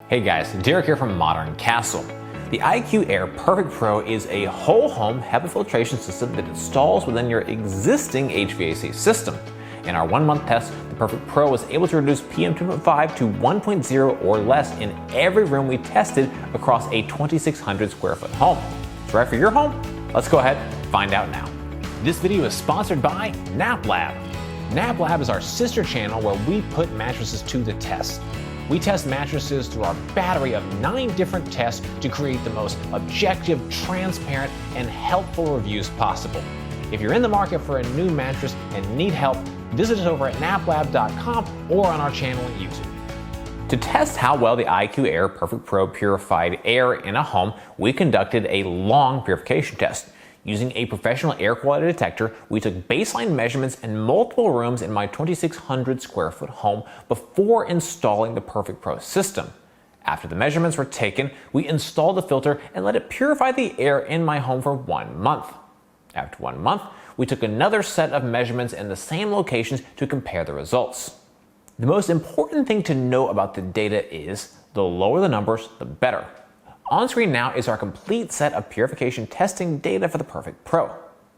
Hey guys, Derek here from Modern Castle. The IQAir PerfectPro is a whole home HEPA filtration system that installs within your existing HVAC system. In our 1-month test, the PerfectPro was able to reduce PM 2.5 to 1.0 or less in every room we tested across a 2,600 square foot home. It's right for your home? Let's go ahead and find out now. This video is sponsored by NapLab. NapLab is our sister channel where we put mattresses to the test. We test mattresses through our battery of 9 different tests to create the most objective, transparent, and helpful reviews possible. If you're in the market for a new mattress and need help, visit us over at naplab.com or on our channel on YouTube. To test how well the IQAir PerfectPro purified air in a home, we conducted a long purification test. Using a professional air quality detector, we took baseline measurements in multiple rooms in my 2,600 square foot home before installing the PerfectPro system. After the measurements were taken, we installed the filter and let it purify the air in my home for 1 month. After 1 month, we took another set of measurements in the same locations to compare the results. The most important thing to know about the data is the lower the numbers, the better. On screen now is our complete set of purification testing data for the PerfectPro.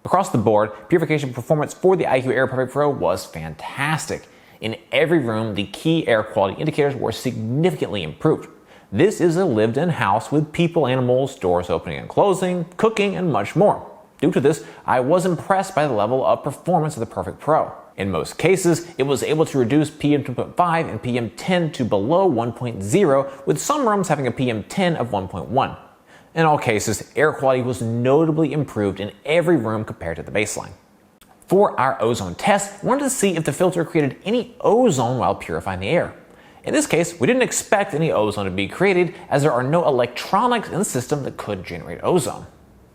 Across the board, purification performance for the IQAir PerfectPro was fantastic. In every room, the key air quality indicators were significantly improved. This is a lived-in house with people, animals, doors opening and closing, cooking, and much more. Due to this, I was impressed by the level of performance of the PerfectPro. In most cases, it was able to reduce PM 2.5 and PM 10 to below 1.0, with some rooms having a PM 10 of 1.1. In all cases, air quality was notably improved in every room compared to the baseline. For our ozone test, we wanted to see if the filter created any ozone while purifying the air. In this case, we didn't expect any ozone to be created, as there are no electronics in the system that could generate ozone.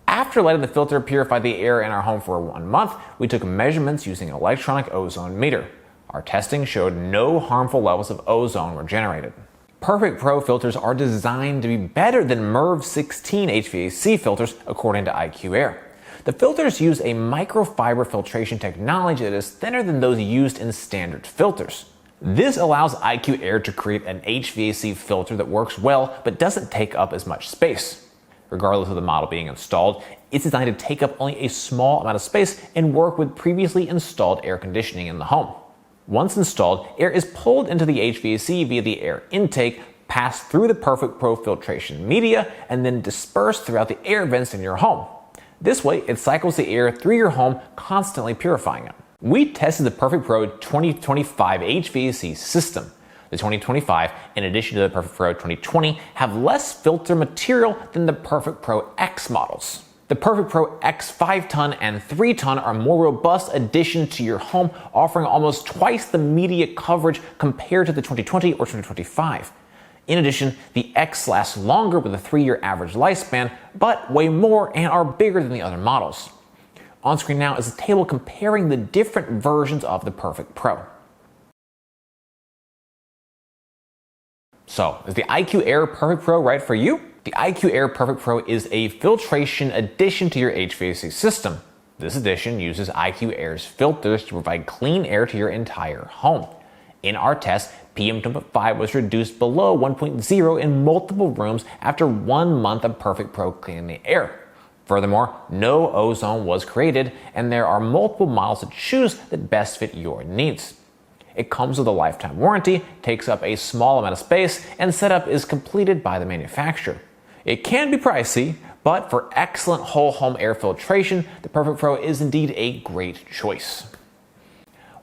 After letting the filter purify the air in our home for 1 month, we took measurements using an electronic ozone meter. Our testing showed no harmful levels of ozone were generated. PerfectPro filters are designed to be better than MERV 16 HVAC filters according to IQAir. The filters use a microfiber filtration technology that is thinner than those used in standard filters. This allows IQAir to create an HVAC filter that works well but doesn't take up as much space. Regardless of the model being installed, it's designed to take up only a small amount of space and work with previously installed air conditioning in the home. Once installed, air is pulled into the HVAC via the air intake, passed through the PerfectPro filtration media, and then dispersed throughout the air vents in your home. This way, it cycles the air through your home, constantly purifying it. We tested the PerfectPro 2025 HVAC system. The 2025, in addition to the PerfectPro 2020, have less filter material than the PerfectPro X models. The PerfectPro X 5-ton and 3-ton are more robust additions to your home, offering almost twice the media coverage compared to the 2020 or 2025. In addition, the X lasts longer with a 3-year average lifespan, but weigh more and are bigger than the other models. On screen now is a table comparing the different versions of the PerfectPro. So, is the IQAir PerfectPro right for you? The IQAir PerfectPro is a filtration addition to your HVAC system. This addition uses IQAir's filters to provide clean air to your entire home. In our test, PM 2.5 was reduced below 1.0 in multiple rooms after 1 month of PerfectPro cleaning the air. Furthermore, no ozone was created, and there are multiple models to choose that best fit your needs. It comes with a lifetime warranty, takes up a small amount of space, and setup is completed by the manufacturer. It can be pricey, but for excellent whole home air filtration, the PerfectPro is indeed a great choice.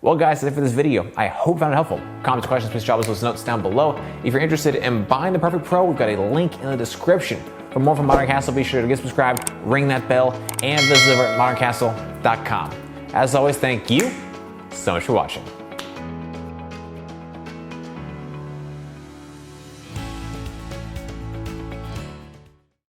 Well guys, that's it for this video. I hope you found it helpful. Comments, questions, please drop us those notes down below. If you're interested in buying the PerfectPro, we've got a link in the description. For more from Modern Castle, be sure to get subscribed, ring that bell, and visit over at moderncastle.com. As always, thank you so much for watching.